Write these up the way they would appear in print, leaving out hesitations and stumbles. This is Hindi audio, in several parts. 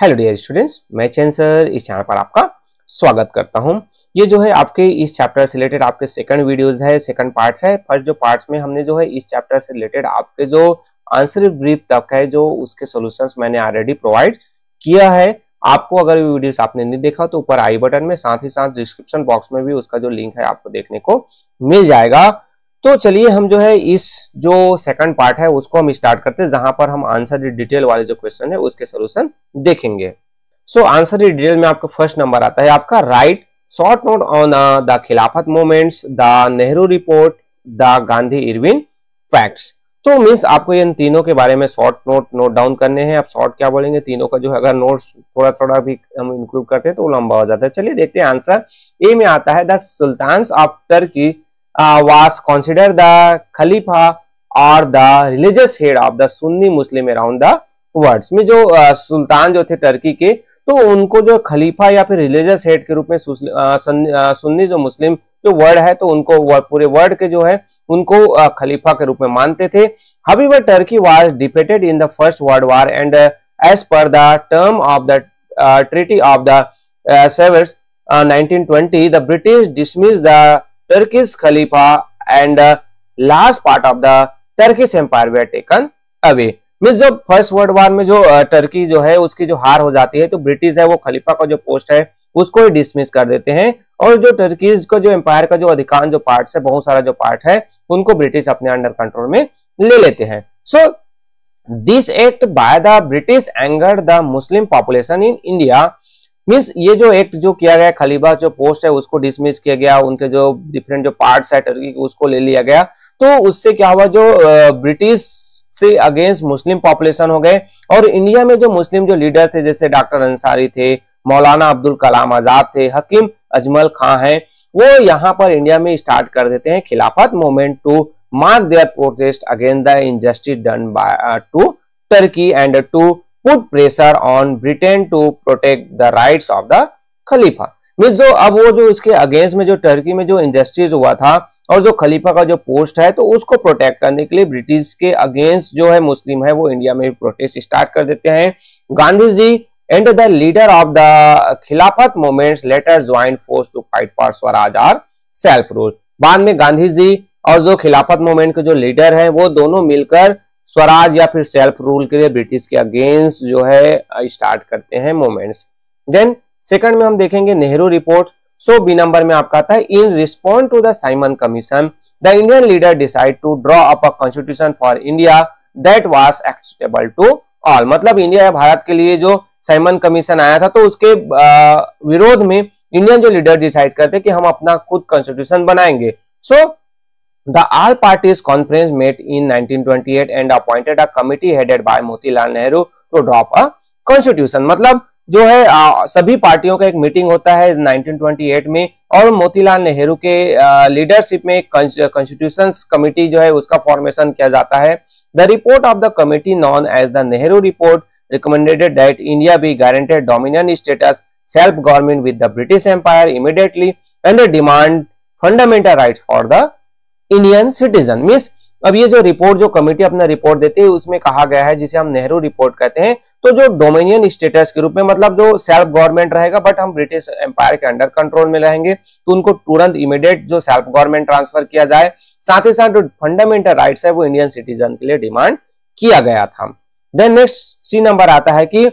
हेलो डियर स्टूडेंट्स, मैं चैन सर इस चैनल पर आपका स्वागत करता हूं। ये जो है आपके इस चैप्टर से रिलेटेड आपके सेकंड वीडियोस है, सेकंड पार्ट्स है। फर्स्ट जो पार्ट्स में हमने जो है इस चैप्टर से रिलेटेड आपके जो आंसर ब्रीफ तक है जो उसके सॉल्यूशंस मैंने ऑलरेडी प्रोवाइड किया है। आपको अगर ये वीडियोस आपने नहीं देखा तो ऊपर आई बटन में, साथ ही साथ डिस्क्रिप्शन बॉक्स में भी उसका जो लिंक है आपको देखने को मिल जाएगा। तो चलिए हम जो है इस जो सेकंड पार्ट है उसको हम स्टार्ट करते हैं, जहां पर हम आंसर डिटेल वाले जो क्वेश्चन है उसके सॉल्यूशन देखेंगे। सो आंसर डिटेल में आपका फर्स्ट नंबर आता है आपका write short note on the Khilafat movements, the Nehru report, the Gandhi Irwin facts. तो मीन्स आपको इन तीनों के बारे में शॉर्ट नोट डाउन करने हैं। आप शॉर्ट क्या बोलेंगे, तीनों का जो है अगर नोट्स थोड़ा थोड़ा भी हम इंक्लूड करते हैं तो लंबा हो जाता है। चलिए देखते हैं आंसर। ए में आता है the sultans of Turkey was considered the Khalifa or the religious head of the Sunni Muslim around the world। में जो सुल्तान जो थे टर्की के, तो उनको जो खलीफा या फिर रिलीजियस हेड के रूप में सुन्नी जो मुस्लिम जो वर्ड है तो उनको पूरे वर्ल्ड के जो है उनको खलीफा के रूप में मानते थे। However, Turkey was defeated in the First World War and as per the term of the Treaty of the Sevres 1920, the British dismissed the Turkish Khalifa and last part of the Turkish Empire were taken away। Means जब फर्स्ट वर्ल्ड वॉर में जो टर्की जो है उसकी जो हार हो जाती है तो ब्रिटिश है वो खलीफा का जो पोस्ट है उसको ही डिसमिस कर देते हैं और जो टर्कीज का जो एम्पायर का जो अधिकांश जो पार्ट्स है, बहुत सारा जो पार्ट है उनको ब्रिटिश अपने अंडर कंट्रोल में ले लेते हैं। So this act by the British angered the Muslim population in India. Means ये जो एक्ट जो किया गया, खलीफा जो पोस्ट है उसको डिसमिस किया गया, उनके जो डिफरेंट जो पार्ट्स है टर्की के उसको ले लिया गया। तो उससे क्या हुआ, जो ब्रिटिश से अगेंस्ट मुस्लिम पॉपुलेशन हो गए और इंडिया में जो मुस्लिम जो लीडर थे जैसे डॉक्टर अंसारी थे, मौलाना अब्दुल कलाम आजाद थे, हकीम अजमल खां हैं, वो यहाँ पर इंडिया में स्टार्ट कर देते हैं Khilafat movement to mark their protest against the injustice done by to Turkey and to put pressure on Britain to protect the rights of the Khalifa. Means जो अब वो जो इसके अगेंस्ट में जो टर्की में जो इंजस्टिस हुआ था और जो खलीफा का जो पोस्ट है तो उसको प्रोटेक्ट करने के लिए ब्रिटिश के अगेंस्ट जो है मुस्लिम है वो इंडिया में प्रोटेस्ट स्टार्ट कर देते हैं। Gandhi ji and the leader of the Khilafat movements later join force to fight for swaraj और सेल्फ रूल। बाद में गांधी जी और जो खिलाफत मूवमेंट के जो लीडर है वो दोनों मिलकर स्वराज या फिर सेल्फ रूल के लिए ब्रिटिश के अगेंस्ट जो है स्टार्ट करते हैं मूवमेंट्स। देन सेकंड में हम देखेंगे Nehru report. So B number में आपका आता है in response to the Simon Commission the Indian leader decide to draw up a constitution for India that was acceptable to all. मतलब इंडिया या भारत के लिए जो साइमन कमीशन आया था तो उसके विरोध में इंडियन जो लीडर डिसाइड करते कि हम अपना खुद कॉन्स्टिट्यूशन बनाएंगे। सो The all parties conference met in 1928 and appointed a committee headed by Motilal Nehru to drop a constitution। मतलब जो है सभी पार्टियों का एक मीटिंग होता है 1928 में और मोतीलाल नेहरू के लीडरशिप में एक कॉन्स्टिट्यूशन कमिटी जो है उसका फॉर्मेशन किया जाता है। The report of the committee known as the Nehru report recommended that India be guaranteed dominion status self government with the British empire immediately and demand fundamental rights for the Indian citizen. Means अब ये जो रिपोर्ट जो कमेटी अपना रिपोर्ट देती है उसमें कहा गया है, जिसे हम नेहरू रिपोर्ट कहते हैं, तो जो डोमिनियन स्टेटस के रूप में मतलब जो सेल्फ गवर्नमेंट रहेगा बट हम ब्रिटिश एम्पायर के अंडर कंट्रोल में रहेंगे तो उनको तुरंत इमीडिएट जो सेल्फ गवर्नमेंट ट्रांसफर किया जाए, साथ ही साथ जो फंडामेंटल राइट्स है वो इंडियन सिटीजन के लिए डिमांड किया गया था। देन नेक्स्ट सी नंबर आता है कि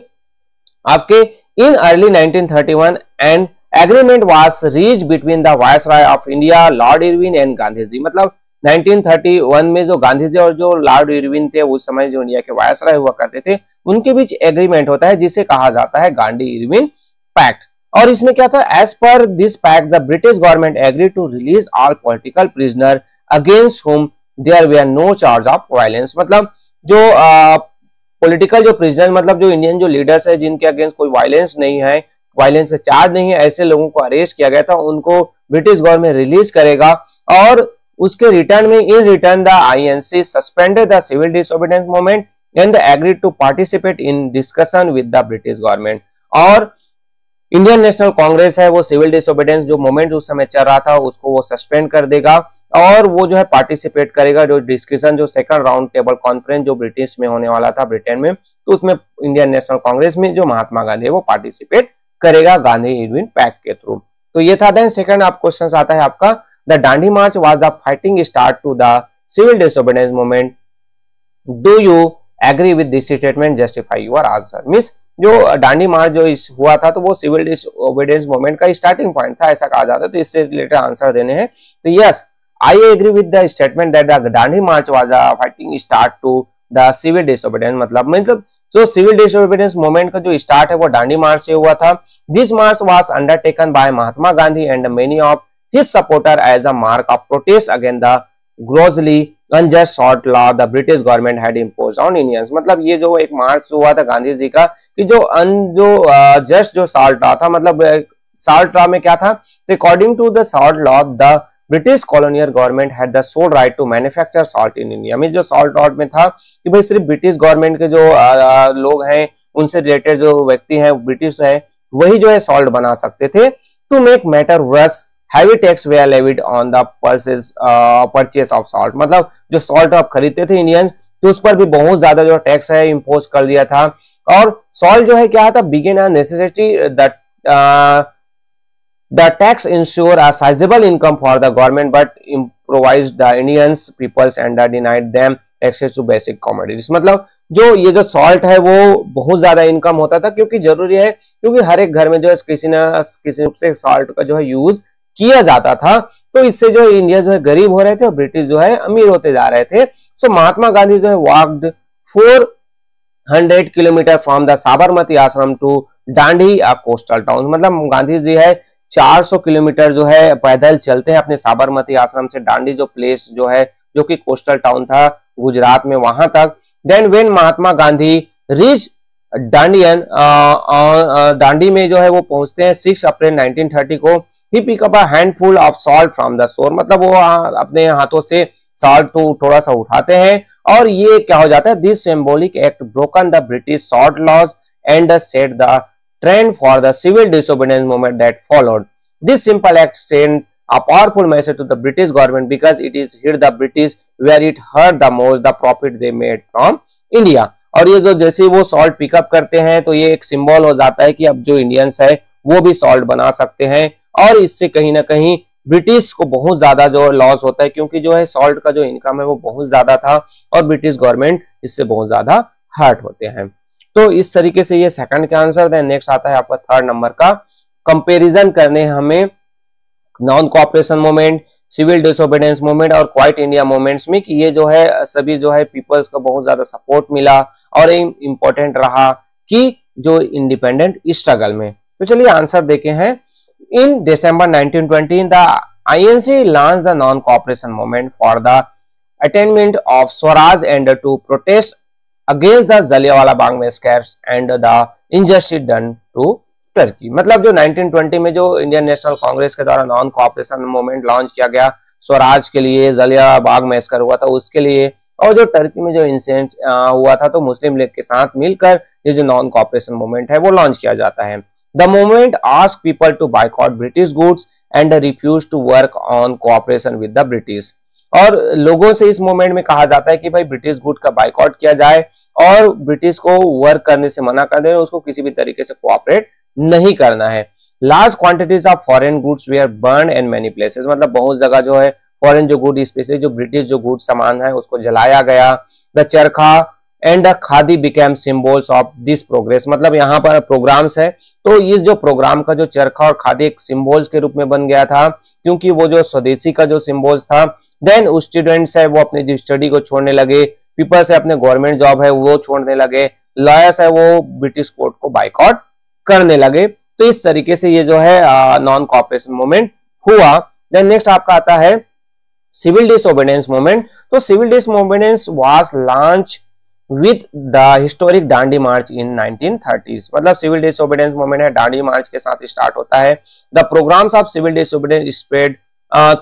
आपके in early 1931 and agreement was reach between the viceroy of India Lord Irwin and Gandhi ji. मतलब 1931 में जो गांधी जी और जो लॉर्ड इरविन थे उस समय जो इंडिया के वायसराय हुआ करते थे उनके बीच एग्रीमेंट होता है जिसे कहा जाता है गांधी इरविन पैक्ट। और इसमें क्या था, as per this pact the British government agree to release all political prisoner against whom there were no charge of violence. मतलब जो पॉलिटिकल जो प्रिजनर मतलब जो इंडियन जो लीडर्स है जिनके अगेंस्ट कोई वायलेंस नहीं है, वायलेंस का चार्ज नहीं है, ऐसे लोगों को अरेस्ट किया गया था, उनको ब्रिटिश गवर्नमेंट रिलीज करेगा और उसके रिटर्न में in return the INC suspended the civil disobedience movement and agreed to participate in discussion with the British government. और इंडियन नेशनल कांग्रेस है वो सिविल डिसोबीडियंस जो मूवमेंट उस समय चल रहा था उसको वो सस्पेंड कर देगा और वो जो है पार्टिसिपेट करेगा जो डिस्कशन, जो सेकंड राउंड टेबल कॉन्फ्रेंस जो ब्रिटिश में होने वाला था, ब्रिटेन में, तो उसमें इंडियन नेशनल कांग्रेस में जो महात्मा गांधी है वो पार्टिसिपेट करेगा गांधी इरविन पैक्ट के थ्रू। तो ये था। देन सेकंड आप क्वेश्चन आता है आपका, the Dandi march was the fighting start to the civil disobedience movement, do you agree with this statement, justify your answer. Means जो दांडी मार्च जो हुआ था तो वो सिविल डिसोबीडियंस मूवमेंट का स्टार्टिंग पॉइंट था, ऐसा कहा जाता है। तो इससे रिलेटेड आंसर देने हैं। तो yes, I agree with the statement that the Dandi March was a fighting start to the civil disobedience। मतलब जो सिविल डिसोबीडियंस मूवमेंट का जो स्टार्ट है वो दांडी मार्च से हुआ था। This March was undertaken by Mahatma Gandhi and many of his supporters as a mark of protest against the grossly unjust salt law the British government had imposed on Indians। मतलब ये जो एक मार्च हुआ था गांधी जी का कि जो जस्ट जो साल्ट लॉ था, मतलब साल्ट लॉ में क्या था, according to the salt law the British colonial government had the sole right to manufacture salt in India. में जो सॉल्ट लॉ में था कि भाई सिर्फ ब्रिटिश गवर्नमेंट के जो लोग हैं, उनसे रिलेटेड जो व्यक्ति हैं, ब्रिटिश है, वही जो है सॉल्ट बना सकते थे। To make matter worse, heavy tax were levied on the purchase of salt. मतलब जो सॉल्ट आप खरीदते थे इंडियन, तो उस पर भी बहुत ज्यादा जो टैक्स है इम्पोज कर दिया था। और सॉल्ट जो है क्या था, begin a necessity that the tax ensure a sizable income for the government but improvised the Indians peoples and denied them access to basic commodities। मतलब जो ये जो सॉल्ट है वो बहुत ज्यादा इनकम होता था, क्योंकि जरूरी है, क्योंकि हर एक घर में जो है किसी न किसी रूप से सॉल्ट का जो है यूज किया जाता था। तो इससे जो इंडिया जो है गरीब हो रहे थे और ब्रिटिश जो है अमीर होते जा रहे थे। सो महात्मा गांधी जो है walked 400 kilometre from the Sabarmati Ashram to Dandi a coastal town. मतलब गांधी जी है 400 किलोमीटर जो है पैदल चलते हैं अपने साबरमती आश्रम से दांडी जो प्लेस जो है, जो कि कोस्टल टाउन था गुजरात में, वहां तक। Then when Mahatma Gandhi reach दांडियन, दांडी में जो है वो पहुंचते हैं 6 अप्रैल 1930 को। He picked up a handful of salt from the shore. मतलब वो अपने हाथों से सॉल्ट तो थोड़ा सा उठाते हैं और ये क्या हो जाता है, this symbolic act broken the British salt laws and set the trend for the civil disobedience movement that followed। This simple act sent a powerful message to the British government because it is hit the British where it hurt the most the profit they made from India। और ये जो जैसे वो सॉल्ट पिकअप करते हैं तो ये एक सिंबल हो जाता है कि अब जो इंडियंस है वो भी सॉल्ट बना सकते हैं, और इससे कहीं ना कहीं ब्रिटिश को बहुत ज्यादा जो लॉस होता है, क्योंकि जो है सॉल्ट का जो इनकम है वो बहुत ज्यादा था और ब्रिटिश गवर्नमेंट इससे बहुत ज्यादा हर्ट होते हैं। तो इस तरीके से ये सेकंड का आंसर है। नेक्स्ट आता है आपका थर्ड नंबर का, कंपैरिजन करने हमें non cooperation movement, civil disobedience movement और क्वाइट इंडिया मूवमेंट्स में, कि ये जो है सभी जो है पीपल्स का बहुत ज्यादा सपोर्ट मिला और इंपॉर्टेंट रहा कि जो इंडिपेंडेंट स्ट्रगल में। तो चलिए आंसर देखे हैं। In December 1920 the INC launch the non cooperation movement for the attainment of Swaraj and to protest against the Jallianwala Bagh massacres and the injustice done to Turkey. मतलब जो 1920 में जो इंडियन नेशनल कांग्रेस के द्वारा नॉन कोऑपरेशन मूवमेंट लॉन्च किया गया स्वराज के लिए, जलियांवाला बाग मैसेकर हुआ था उसके लिए, और जो टर्की में जो इंसिडेंट हुआ था तो मुस्लिम लीग के साथ मिलकर ये जो नॉन कोऑपरेशन मूवमेंट है वो लॉन्च किया जाता है। The movement ask people to boycott British goods and refuse to work on cooperation with the British. और लोगों से इस मूवमेंट में कहा जाता है कि भाई ब्रिटिश गुड का बायकॉट किया जाए और ब्रिटिश को वर्क करने से मना कर दें, उसको किसी भी तरीके से कोऑपरेट नहीं करना है। Large quantities of foreign goods were burn in many places. मतलब बहुत जगह जो है फॉरेन जो गुड, स्पेशली जो ब्रिटिश जो गुड सामान है उसको जलाया गया। The charkha and khadi became symbols of this progress. मतलब यहाँ पर प्रोग्राम्स है तो इस जो प्रोग्राम का जो चरखा और खादी एक सिंबल्स के रूप में बन गया था, क्योंकि वो जो स्वदेशी का जो सिंबल्स था। देन स्टूडेंट्स है वो अपनी जो स्टडी को छोड़ने लगे, पीपल्स है अपने गवर्नमेंट जॉब है वो छोड़ने लगे, लॉयर्स है वो ब्रिटिश कोर्ट को बाइकआउट करने लगे। तो इस तरीके से ये जो है नॉन कोऑपरेशन मूवमेंट हुआ। देन नेक्स्ट आपका आता है सिविल डिसोबीडियंस मूवमेंट। तो civil disobedience was launch with the historic Dandi march in 1930s। मतलब सिविल डिसोबीडियंस मूवमेंट है दांडी मार्च के साथ स्टार्ट होता है। The programmes of civil disobedience spread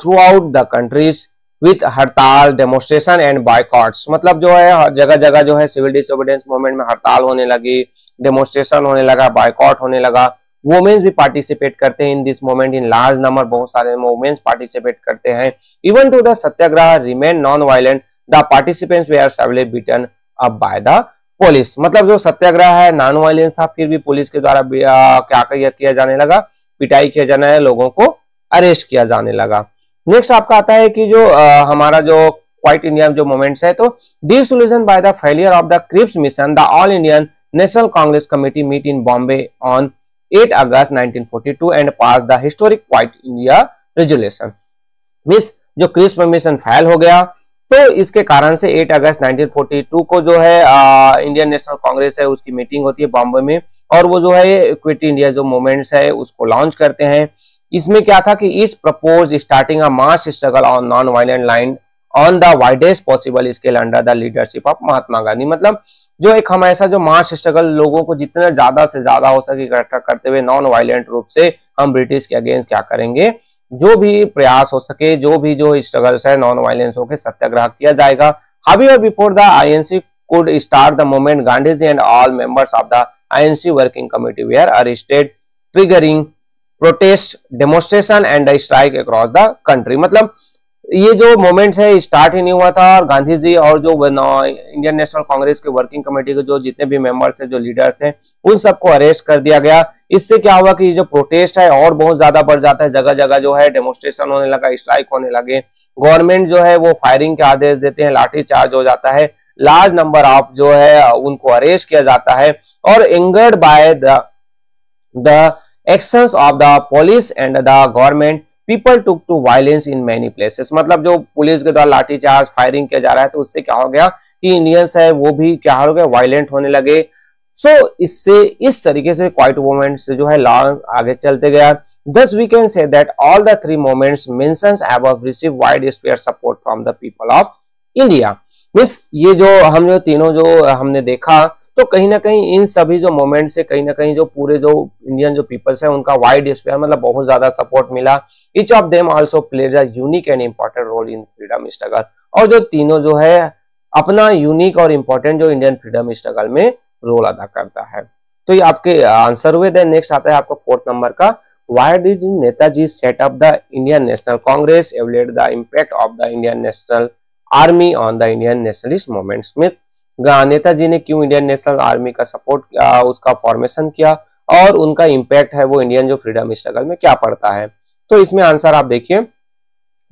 throughout the countries with hartal, demonstration and boycotts. मतलब जो है जगह जगह जो है सिविल डिसोबीडियंस मूवमेंट में हड़ताल होने लगी, डेमोन्स्ट्रेशन होने लगा, बायकॉट होने लगा। वुमेन्स भी पार्टिसिपेट करते हैं in this movement in large number, बहुत सारे वुमेन्स पार्टिसिपेट करते हैं। Even to the satyagraha remain non violent, the participants were severely beaten up by the police. मतलब जो सत्याग्रह है नॉन वायलेंस था, फिर भी पुलिस के द्वारा क्या किया जाने लगा, पिटाई किया जाने लगा, लोगों को अरेस्ट किया जाने लगा। नेक्स्ट आपका आता है कि जो हमारा जो क्वाइट इंडिया जो मूवमेंट्स है, तो dissolution by the failure of the Cripps mission, the all Indian National Congress committee meet in Bombay on 8 August 1942 and pass the historic quit India resolution. Means जो क्रिप्स मिशन फेल हो गया, तो इसके कारण से 8 अगस्त 1942 को जो है इंडियन नेशनल कांग्रेस है उसकी मीटिंग होती है बॉम्बे में, और वो जो है क्विट इंडिया जो मूवमेंट्स है उसको लॉन्च करते हैं। इसमें क्या था कि it's propose starting a mass struggle on non violent line on the widest possible scale under the leadership of Mahatma Gandhi. मतलब जो एक हम ऐसा जो मास स्ट्रगल लोगों को जितना ज्यादा से ज्यादा हो सके इकट्ठा करते हुए नॉन वायलेंट रूप से हम ब्रिटिश के अगेंस्ट क्या करेंगे, जो भी प्रयास हो सके, जो भी जो स्ट्रगल्स है नॉन वायलेंस होकर सत्याग्रह किया जाएगा। However before the INC could start the movement, Gandhiji and all members of the INC working committee were arrested, triggering protest, demonstration and a strike across the country। मतलब ये जो मोमेंट्स है स्टार्ट ही नहीं हुआ था, और गांधी जी और जो इंडियन नेशनल कांग्रेस के वर्किंग कमेटी के जो जितने भी मेंबर्स थे, जो लीडर्स थे, उन सबको अरेस्ट कर दिया गया। इससे क्या हुआ कि ये जो प्रोटेस्ट है और बहुत ज्यादा बढ़ जाता है, जगह जगह जो है डेमोन्स्ट्रेशन होने लगा, स्ट्राइक होने लगे, गवर्नमेंट जो है वो फायरिंग के आदेश देते हैं, लाठी चार्ज हो जाता है, लार्ज नंबर ऑफ जो है उनको अरेस्ट किया जाता है। और angered by the actions of the police and the government, people took to violence in many places. मतलब जो पुलिस के द्वारा लाठीचार्ज फायरिंग किया जा रहा है, तो उससे क्या हो गया कि इंडियंस है वो भी क्या हो गया, वायलेंट होने लगे। सो इससे इस तरीके से क्वाइट मूवमेंट से जो है लॉन्ग आगे चलते गया। Thus we can say that all the three movements mentioned above receive widespread support from the people of India। Means ये जो हम जो तीनों जो हमने देखा, तो कहीं ना कहीं इन सभी जो मोमेंट से कहीं ना कहीं जो पूरे जो इंडियन जो पीपल्स है उनका वाइड स्पेयर मतलब बहुत ज्यादा सपोर्ट मिला। Each of them also plays a unique and important role in freedom struggle. और जो तीनों जो है अपना यूनिक और इंपॉर्टेंट जो इंडियन फ्रीडम स्ट्रगल में रोल अदा करता है। तो ये आपके आंसर हुए। देन नेक्स्ट आता है आपका 4th नंबर का, Why did Netaji set up the Indian National Congress, evaluate the impact of the Indian National Army on the Indian nationalist movement? में नेताजी ने क्यों इंडियन नेशनल आर्मी का सपोर्ट उसका फॉर्मेशन किया और उनका इम्पैक्ट है वो इंडियन जो फ्रीडम स्ट्रगल में क्या पड़ता है। तो इसमें आंसर आप देखिए,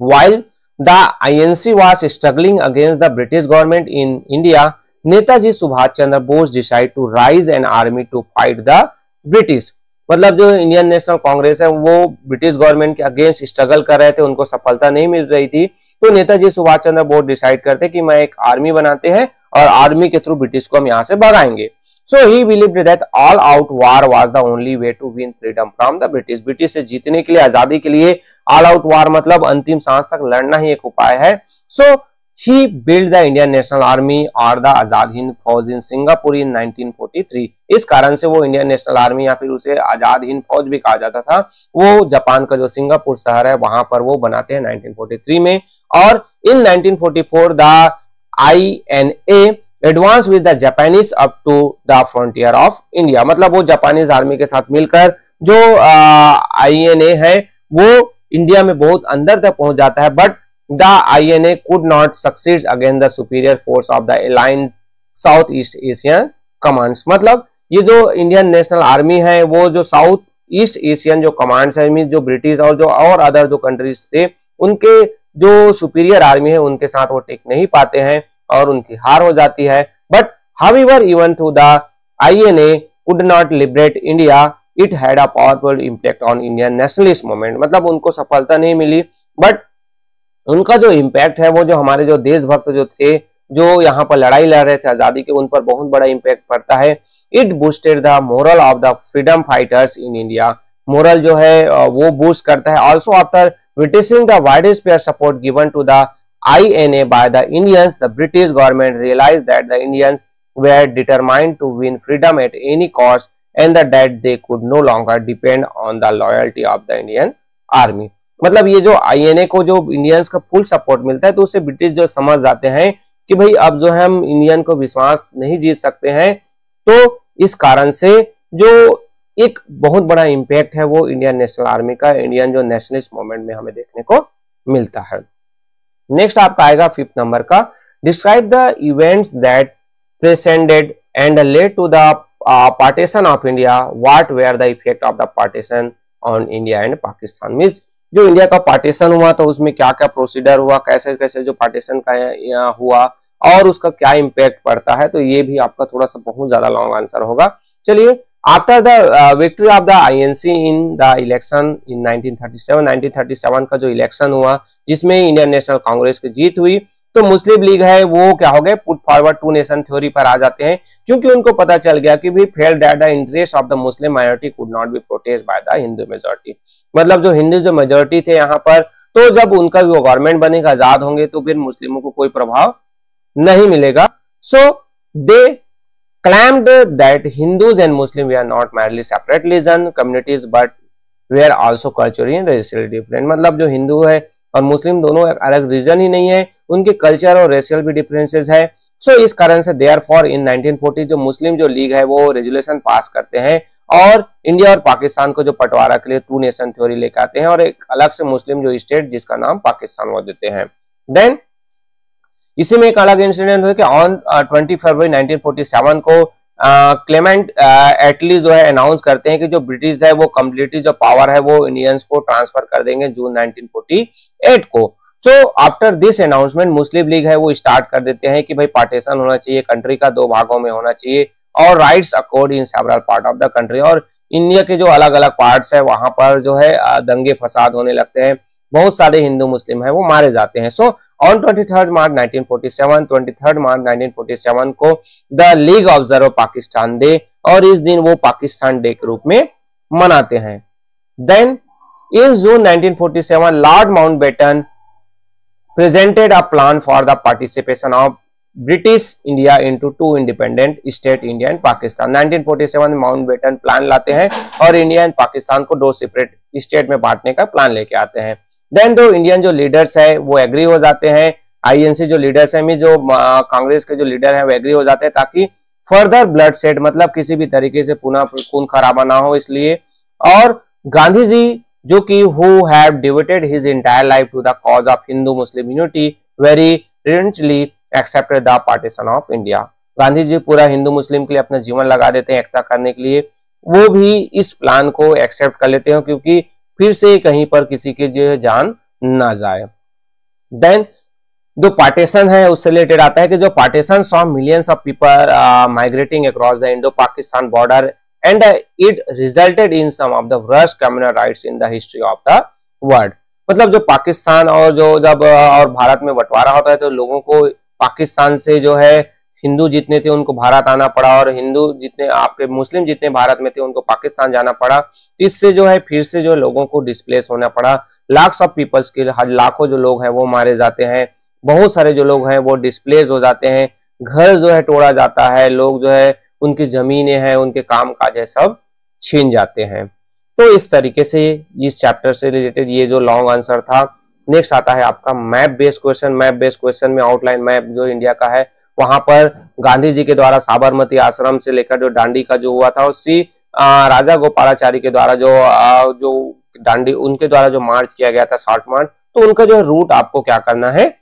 While the INC was struggling against the British government in India, Netaji Subhash Chandra Bose decided to raise an army to fight the British। मतलब जो इंडियन नेशनल कांग्रेस है वो ब्रिटिश गवर्नमेंट के अगेंस्ट स्ट्रगल कर रहे थे, उनको सफलता नहीं मिल रही थी, तो नेताजी सुभाष चंद्र बोस डिसाइड करते कि मैं एक आर्मी बनाते हैं और आर्मी के थ्रू ब्रिटिश को हम यहाँ से भगाएंगे। So he believed that all out war was the only way to win freedom from the British. British से जीतने के लिए, आजादी के लिए ऑल आउट वार मतलब अंतिम सांस तक लड़ना ही एक उपाय है। सो he built the Indian National Army और the आजाद हिंद फौज in Singapore in 1943। इस कारण से वो इंडियन नेशनल आर्मी या फिर उसे आजाद हिंद फौज भी कहा जाता था, वो जापान का जो सिंगापुर शहर है वहां पर वो बनाते हैं 1943 में। और in 1944 the INA advanced with the Japanese up to the frontier of India। मतलब वो जापानीज आर्मी के साथ मिलकर जो INA है वो इंडिया में बहुत अंदर तक पहुंच जाता है, but the INA could not succeed against the superior force of the aligned South East Asian commands। मतलब ये जो इंडियन नेशनल आर्मी है वो जो साउथ ईस्ट एशियन जो कमांड्स है, मीन जो ब्रिटिश और जो और अदर जो कंट्रीज थे उनके जो सुपीरियर आर्मी है उनके साथ वो टिक नहीं पाते हैं और उनकी हार हो जाती है। But however even though the INA could not liberate India, it had a powerful impact on Indian nationalist movement। मतलब उनको सफलता नहीं मिली, बट उनका जो इम्पैक्ट है वो जो हमारे जो देशभक्त जो थे जो यहाँ पर लड़ाई लड़ रहे थे आजादी के, उन पर बहुत बड़ा इम्पैक्ट पड़ता है। It boosted the morale of the freedom fighters in India. Morale जो है वो बूस्ट करता है। Also after witnessing the widespread support given to the INA by the Indians, the British government realised that the Indians were determined to win freedom at any cost and that they could no longer depend on the loyalty of the Indian army. मतलब ये जो INA को जो इंडियंस का फुल सपोर्ट मिलता है, तो उससे ब्रिटिश जो समझ जाते हैं कि भाई अब जो है हम इंडियन को विश्वास नहीं जीत सकते हैं, तो इस कारण से जो एक बहुत बड़ा इम्पैक्ट है वो इंडियन नेशनल आर्मी का, इंडियन जो नेशनलिस्ट मूवमेंट में हमें देखने को मिलता है। नेक्स्ट आपका आएगा 5th नंबर का, describe the events that preceded and led to the partition of India, what were the effect of the partition on India and Pakistan. Means जो इंडिया का पार्टीशन हुआ तो उसमें क्या क्या प्रोसीजर हुआ, कैसे कैसे जो पार्टीशन का हुआ और उसका क्या इम्पैक्ट पड़ता है, तो ये भी आपका थोड़ा सा बहुत ज्यादा लॉन्ग आंसर होगा। चलिए, after the victory of the INC in the election in 1937 का जो इलेक्शन हुआ जिसमें इंडियन नेशनल कांग्रेस की जीत हुई, तो मुस्लिम लीग है वो क्या हो गए, put forward two nation theory पर आ जाते हैं, क्योंकि उनको पता चल गया कि भी failed that the interest of the Muslim minority could not be protected by the Hindu majority. मतलब जो हिंदू जो मेजॉरिटी थे यहाँ पर, तो जब उनका जो गवर्नमेंट बनेगा, आजाद होंगे, तो फिर मुस्लिमों को कोई प्रभाव नहीं मिलेगा। सो दे claimed that Hindus and Muslims were not merely separate religion communities but were also culturally and racially different। मतलब जो हिंदू है और मुस्लिम दोनों एक अलग रीजन ही नहीं है, उनके कल्चर और रेशियल भी डिफरेंसेस है। सो इस कारण से देयरफॉर इन 1940 जो मुस्लिम जो लीग है वो रेजुलेशन पास करते हैं और इंडिया और पाकिस्तान को जो बंटवारा के लिए टू नेशन थ्योरी लेकर आते हैं और एक अलग से मुस्लिम जो स्टेट जिसका नाम पाकिस्तान वो देते हैं। देन इसी में एक अलग इंसिडेंट है कि ऑन 20 फरवरी 1947 को क्लेमेंट एटली जो है अनाउंस करते हैं कि जो ब्रिटिश है वो कंप्लीटली जो पावर है वो इंडियंस को ट्रांसफर कर देंगे जून 1948 को। So after this announcement Muslim league है वो स्टार्ट कर देते हैं कि भाई पार्टीशन होना चाहिए, कंट्री का 2 भागों में होना चाहिए और rights accord in several part of the country. और इंडिया के जो अलग अलग पार्ट्स है वहां पर जो है दंगे फसाद होने लगते हैं, बहुत सारे हिंदू मुस्लिम है वो मारे जाते हैं। सो ऑन 23 मार्च 1947 को the league observe Pakistan day, और इस दिन वो पाकिस्तान डे के रूप में मनाते हैं। Then in June 1947 Lord Mountbatten presented a plan for the participation of British India into 2 independent state India and Pakistan. 1947 में माउंटबेटन प्लान लाते हैं और इंडिया एंड पाकिस्तान को 2 सेपरेट स्टेट में बांटने का प्लान लेके आते हैं। देन दो इंडियन जो लीडर्स है वो एग्री हो जाते हैं, आईएनसी जो लीडर्स है में जो कांग्रेस के जो लीडर है वो एग्री हो जाते हैं ताकि फर्दर ब्लड शेड मतलब किसी भी तरीके से पुनः खून खराबा ना हो इसलिए। और गांधी जी जो कि who have devoted his entire life to the cause of Hindu Muslim unity very reluctantly accepted the partition of India. Gandhi ji पूरा हिंदू मुस्लिम के लिए अपना जीवन लगा देते हैं एकता करने के लिए, वो भी इस प्लान को एक्सेप्ट कर लेते हैं क्योंकि फिर से कहीं पर किसी की जो जान ना जाए। देन जो पार्टीशन है उससे रिलेटेड आता है कि जो partition saw millions of people migrating across the Indo Pakistan border and it resulted in some of the worst communal riots in the history of the world. मतलब जो पाकिस्तान और जो जब और भारत में बंटवारा होता है तो लोगों को पाकिस्तान से जो है हिंदू जितने थे उनको भारत आना पड़ा और हिंदू जितने आपके मुस्लिम जितने भारत में थे उनको पाकिस्तान जाना पड़ा। इससे जो है फिर से जो लोगों को डिस्प्लेस होना पड़ा, लाख्स ऑफ पीपल्स के लाखों जो लोग हैं वो मारे जाते हैं, बहुत सारे जो लोग हैं वो डिस्प्लेस हो जाते हैं, घर जो है तोड़ा जाता है, लोग जो है उनकी जमीनें हैं उनके काम काज है सब छीन जाते हैं। तो इस तरीके से इस चैप्टर से रिलेटेड ये जो लॉन्ग आंसर था। नेक्स्ट आता है आपका map based question. Map based question में आउटलाइन मैप जो इंडिया का है वहां पर गांधी जी के द्वारा साबरमती आश्रम से लेकर जो दांडी का जो हुआ था उसी राजा गोपालाचारी के द्वारा जो दांडी उनके द्वारा जो मार्च किया गया था शॉर्ट मार्च, तो उनका जो रूट आपको क्या करना है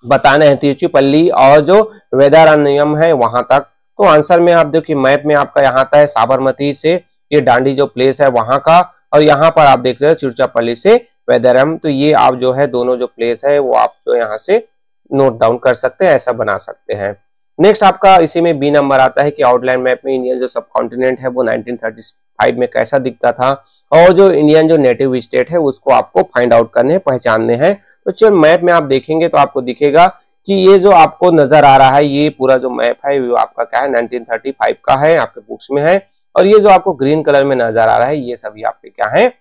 बताना है, तिरुचिपल्ली और जो वेदारण्यम है वहां तक। तो आंसर में आप देखिए मैप में आपका यहाँ आता है साबरमती से ये दांडी जो प्लेस है वहां का, और यहाँ पर आप देख रहे हैं तिरुचिरापल्ली से वेदारण्यम। तो ये आप जो है दोनों जो प्लेस है वो आप जो यहाँ से नोट डाउन कर सकते हैं, ऐसा बना सकते हैं। नेक्स्ट आपका इसी में बी नंबर आता है कि आउटलाइन मैप में इंडियन जो सब कॉन्टिनेंट है वो 1935 में कैसा दिखता था और जो इंडियन जो नेटिव स्टेट है उसको आपको फाइंड आउट करने पहचानने हैं। तो चलो मैप में आप देखेंगे तो आपको दिखेगा कि ये जो आपको नजर आ रहा है ये पूरा जो मैप है वो आपका क्या है 1935 का है, आपके बुक्स में है। और ये जो आपको ग्रीन कलर में नजर आ रहा है ये सभी आपके क्या है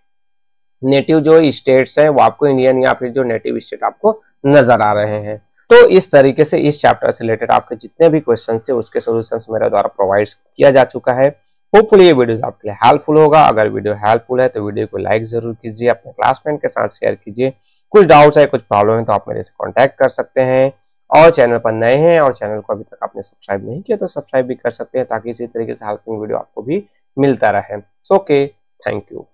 नेटिव जो स्टेट्स है वो आपको इंडियन या फिर जो नेटिव स्टेट आपको नजर आ रहे हैं। तो इस तरीके से इस चैप्टर से रिलेटेड आपके जितने भी क्वेश्चन थे उसके सॉल्यूशंस मेरे द्वारा प्रोवाइड किया जा चुका है। होपफुली ये वीडियो आपके लिए हेल्पफुल होगा। अगर वीडियो हेल्पफुल है तो वीडियो को लाइक जरूर कीजिए, अपने क्लासमेट के साथ शेयर कीजिए। कुछ डाउट्स है कुछ प्रॉब्लम है तो आप मेरे से कॉन्टैक्ट कर सकते हैं। और चैनल पर नए हैं और चैनल को अभी तक आपने सब्सक्राइब नहीं किया तो सब्सक्राइब भी कर सकते हैं ताकि इसी तरीके से हेल्पिंग वीडियो आपको भी मिलता रहे। Okay, thank you.